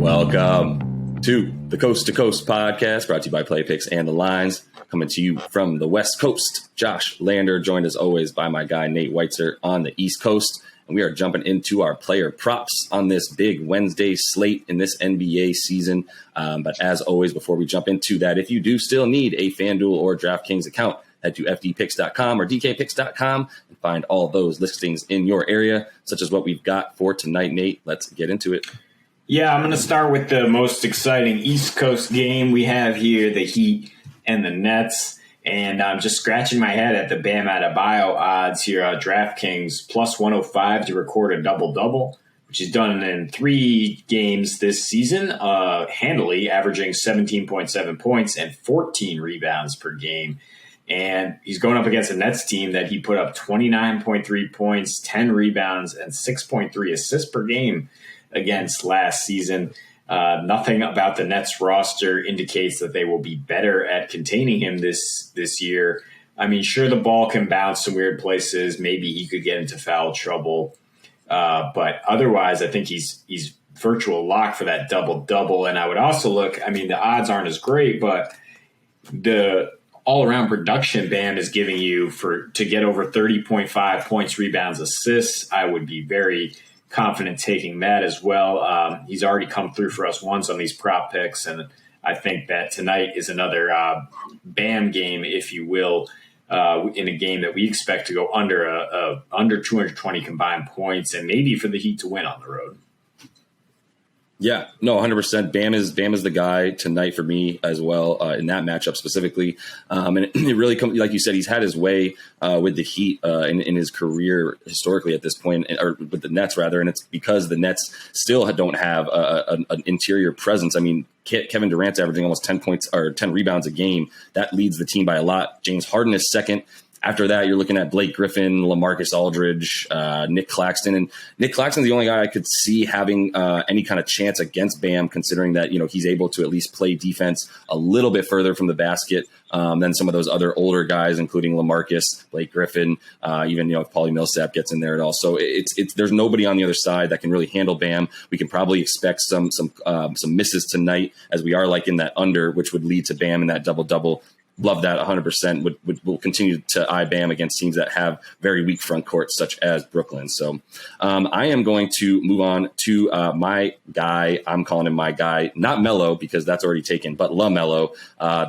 Welcome to the Coast to Coast podcast, brought to you by Play Picks and the Lines. Coming to you from the West Coast, Josh Lander, joined as always by my guy Nate Weitzer on the East Coast. And we are jumping into our player props on this big Wednesday slate in this NBA season. But as always, before we jump into that, if you do still need a FanDuel or DraftKings account, head to fdpicks.com or dkpicks.com and find all those listings in your area, such as what we've got for tonight. Nate, let's get into it. Yeah, I'm going to start with the most exciting East Coast game we have here, the Heat and the Nets. And I'm just scratching my head at the Bam Adebayo odds here. DraftKings plus 105 to record a double-double, which he's done in 3 games this season, handily averaging 17.7 points and 14 rebounds per game. And he's going up against a Nets team that he put up 29.3 points, 10 rebounds, and 6.3 assists per game against last season. Nothing about the Nets roster indicates that they will be better at containing him this year. I mean, sure, the ball can bounce some weird places. Maybe he could get into foul trouble. But otherwise, I think he's virtual lock for that double-double. And I would also look, I mean, the odds aren't as great, but the all-around production Bam is giving you to get over 30.5 points, rebounds, assists, I would be very confident taking that as well. He's already come through for us once on these prop picks, and I think that tonight is another Bam game, if you will, in a game that we expect to go under 220 combined points, and maybe for the Heat to win on the road. Yeah, no, 100%. Bam is the guy tonight for me as well in that matchup specifically. And it really comes, like you said, he's had his way with the Heat in his career historically at this point, or with the Nets rather. And it's because the Nets still don't have an interior presence. I mean, Kevin Durant's averaging almost 10 points or 10 rebounds a game. That leads the team by a lot. James Harden is second. After that, you're looking at Blake Griffin, LaMarcus Aldridge, Nick Claxton. And Nick Claxton's the only guy I could see having any kind of chance against Bam, considering that, you know, he's able to at least play defense a little bit further from the basket than some of those other older guys, including LaMarcus, Blake Griffin, even, you know, if Paulie Millsap gets in there at all. So it's there's nobody on the other side that can really handle Bam. We can probably expect some misses tonight, as we are like in that under, which would lead to Bam in that double-double. Love that 100%. Will continue to eye Bam against teams that have very weak front courts, such as Brooklyn. So I am going to move on to my guy. I'm calling him my guy, not Melo because that's already taken, but LaMelo,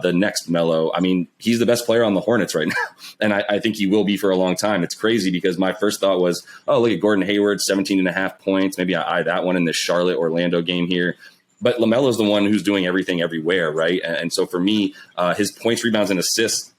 the next Melo. I mean, he's the best player on the Hornets right now, and I think he will be for a long time. It's crazy because my first thought was, oh, look at Gordon Hayward, 17.5 points. Maybe I eye that one in this Charlotte-Orlando game here. But LaMelo's the one who's doing everything everywhere, right? And so for me, his points, rebounds, and assists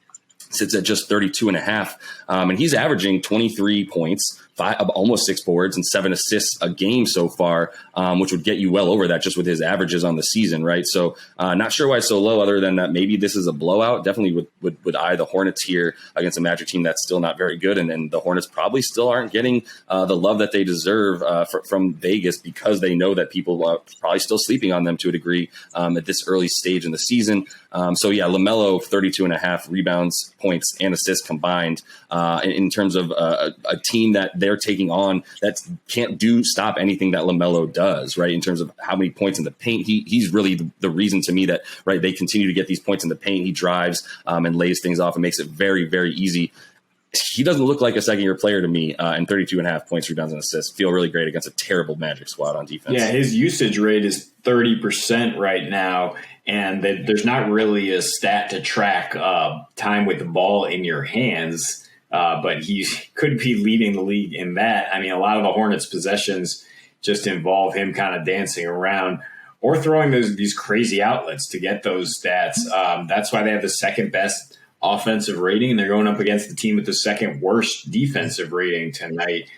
sits at just 32.5. And he's averaging 23 points, almost 6 boards, and 7 assists a game so far, which would get you well over that just with his averages on the season, right? So not sure why it's so low, other than that maybe this is a blowout. Definitely would eye the Hornets here against a Magic team that's still not very good, and the Hornets probably still aren't getting the love that they deserve from Vegas, because they know that people are probably still sleeping on them to a degree at this early stage in the season. So yeah, LaMelo, 32.5 rebounds, points, and assists combined in terms of a team that they're taking on that can't stop anything that LaMelo does, right? In terms of how many points in the paint, he's really the reason to me that, right, they continue to get these points in the paint. He drives and lays things off and makes it very, very easy. He doesn't look like a second-year player to me, and 32.5 points, rebounds, and assists feel really great against a terrible Magic squad on defense. Yeah, his usage rate is 30% right now, and there's not really a stat to track time with the ball in your hands, but he could be leading the league in that. I mean, a lot of the Hornets' possessions just involve him kind of dancing around or throwing these crazy outlets to get those stats. That's why they have the second-best offensive rating, and they're going up against the team with the second worst defensive rating tonight.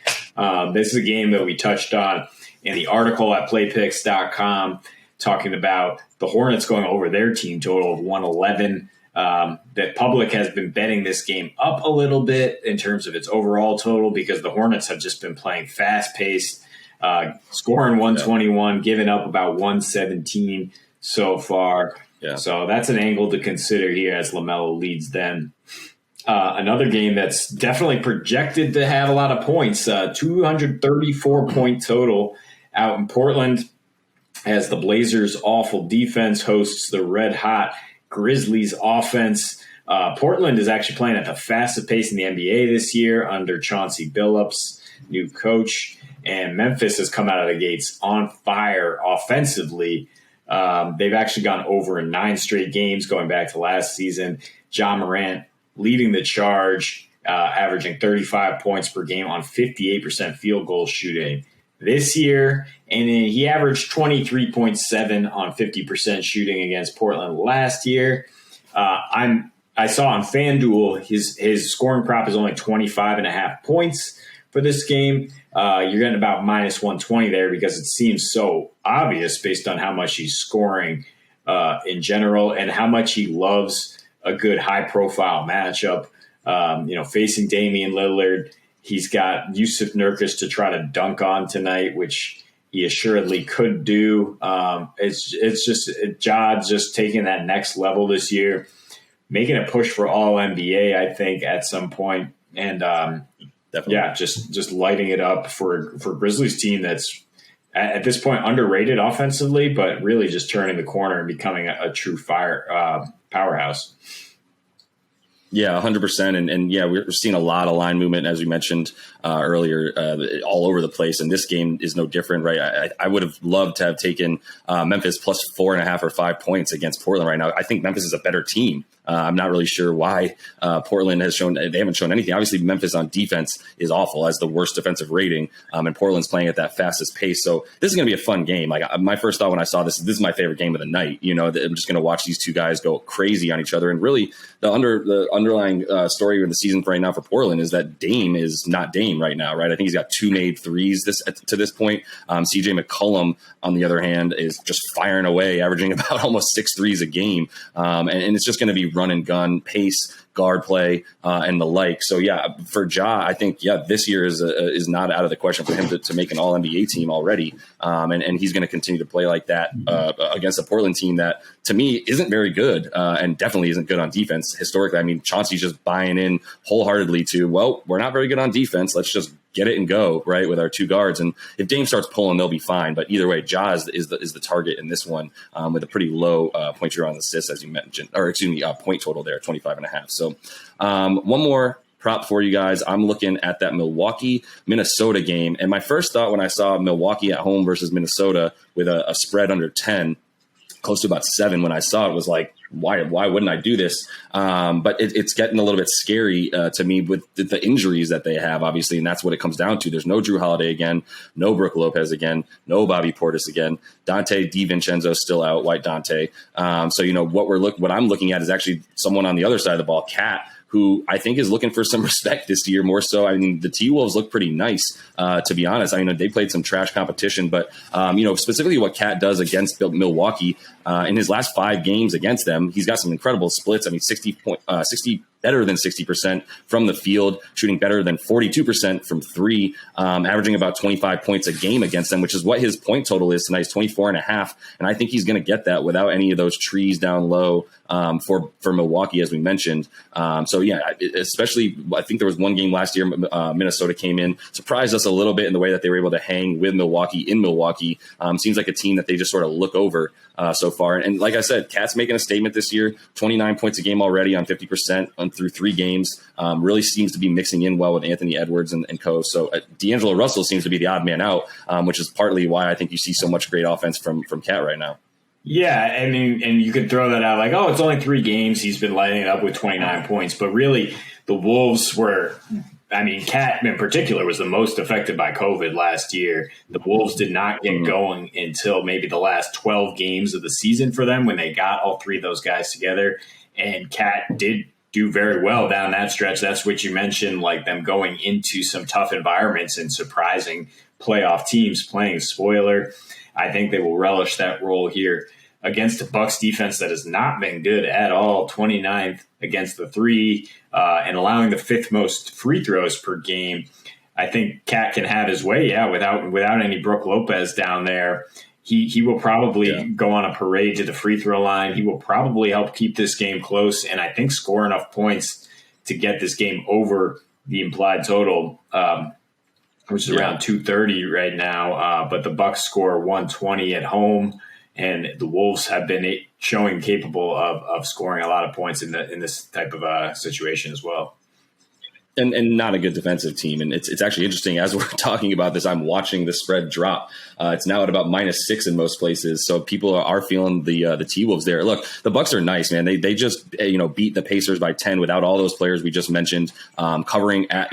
This is a game that we touched on in the article at playpicks.com, talking about the Hornets going over their team total of 111. The public has been betting this game up a little bit in terms of its overall total because the Hornets have just been playing fast-paced, scoring 121, giving up about 117 so far. Yeah. So that's an angle to consider here as LaMelo leads them. Another game that's definitely projected to have a lot of points, 234-point total out in Portland. as the Blazers' awful defense hosts the red-hot Grizzlies offense. Portland is actually playing at the fastest pace in the NBA this year under Chauncey Billups, new coach. And Memphis has come out of the gates on fire offensively. They've actually gone over in 9 straight games going back to last season. Ja Morant leading the charge, averaging 35 points per game on 58% field goal shooting this year. And he averaged 23.7 on 50% shooting against Portland last year. I saw on FanDuel his scoring prop is only 25.5 points for this game. You're getting about minus 120 there because it seems so obvious based on how much he's scoring in general and how much he loves a good high-profile matchup. Facing Damian Lillard, he's got Yusuf Nurkic to try to dunk on tonight, which he assuredly could do. It's just Ja's just taking that next level this year, making a push for all NBA, I think, at some point. And Definitely. yeah, just lighting it up for Grizzlies team that's at this point underrated offensively, but really just turning the corner and becoming a true powerhouse. Yeah, 100%. And yeah, we're seeing a lot of line movement, as we mentioned earlier, all over the place. And this game is no different, right? I would have loved to have taken Memphis plus 4.5 or 5 points against Portland right now. I think Memphis is a better team. I'm not really sure why Portland they haven't shown anything. Obviously, Memphis on defense is awful, has the worst defensive rating, and Portland's playing at that fastest pace. So this is going to be a fun game. Like my first thought when I saw this is my favorite game of the night. I'm just going to watch these two guys go crazy on each other. And really, the underlying story in the season right now for Portland is that Dame is not Dame right now, right? I think he's got 2 made threes to this point. CJ McCollum, on the other hand, is just firing away, averaging about almost 6 threes a game, and it's just going to be run and gun, pace, guard play, and the like. So yeah, for Ja, I think this year is not out of the question for him to make an All NBA team already, and he's going to continue to play like that against a Portland team that to me isn't very good and definitely isn't good on defense historically. I mean, Chauncey's just buying in wholeheartedly to we're not very good on defense. Let's just get it and go, right, with our 2 guards. And if Dame starts pulling, they'll be fine. But either way, Ja is the target in this one with a pretty low point share on assists, as you mentioned, or excuse me, point total there, 25.5. So one more prop for you guys. I'm looking at that Milwaukee-Minnesota game. And my first thought when I saw Milwaukee at home versus Minnesota with a spread under 10, close to about 7 when I saw it, was like, why wouldn't I do this? But it's getting a little bit scary to me with the injuries that they have, obviously, and that's what it comes down to. There's no Drew Holiday again, no Brook Lopez again, no Bobby Portis again. Dante DiVincenzo still out, White Dante. So what I'm looking at is actually someone on the other side of the ball, Cat, who I think is looking for some respect this year more so. I mean, the T-Wolves look pretty nice, to be honest. I mean, they played some trash competition, but, specifically what Cat does against Milwaukee in his last 5 games against them, he's got some incredible splits. I mean, 60 better than 60% from the field, shooting better than 42% from 3, averaging about 25 points a game against them, which is what his point total is tonight, 24.5. And I think he's going to get that without any of those trees down low for Milwaukee, as we mentioned. Especially I think there was one game last year, Minnesota came in, surprised us a little bit in the way that they were able to hang with Milwaukee in Milwaukee. Seems like a team that they just sort of look over so far. And like I said, Cat's making a statement this year, 29 points a game already on 50% through 3 games. Really seems to be mixing in well with Anthony Edwards and co. So D'Angelo Russell seems to be the odd man out, which is partly why I think you see so much great offense from Cat right now. Yeah, I mean, and you could throw that out like, it's only 3 games. He's been lighting it up with 29 points. But really, the Wolves were – I mean, Cat in particular was the most affected by COVID last year. The Wolves did not get going until maybe the last 12 games of the season for them when they got all 3 of those guys together. And Cat did do very well down that stretch. That's what you mentioned, like them going into some tough environments and surprising playoff teams playing spoiler. I think they will relish that role here against a Bucks defense that has not been good at all, 29th against the 3, and allowing the 5th most free throws per game. I think Cat can have his way, without any Brook Lopez down there. He will probably go on a parade to the free throw line. He will probably help keep this game close, and I think score enough points to get this game over the implied total. which is around 230 right now. But the Bucks score 120 at home, and the Wolves have been showing capable of scoring a lot of points in this type of situation as well. And not a good defensive team. And it's actually interesting, as we're talking about this, I'm watching the spread drop. It's now at about -6 in most places. So people are feeling the T-Wolves there. Look, the Bucks are nice, man. They just beat the Pacers by 10 without all those players we just mentioned, covering at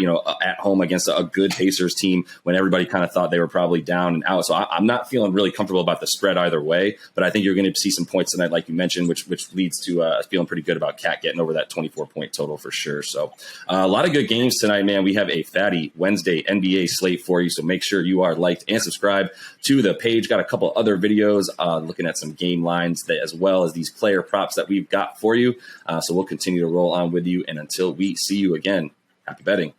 home against a good Pacers team when everybody kind of thought they were probably down and out. So I'm not feeling really comfortable about the spread either way, but I think you're going to see some points tonight, like you mentioned, which leads to feeling pretty good about Cat getting over that 24-point total for sure. So a lot of good games tonight, man. We have a fatty Wednesday NBA slate for you, so make sure you are liked and subscribed to the page. Got a couple other videos looking at some game lines as well as these player props that we've got for you. So we'll continue to roll on with you, and until we see you again, happy betting.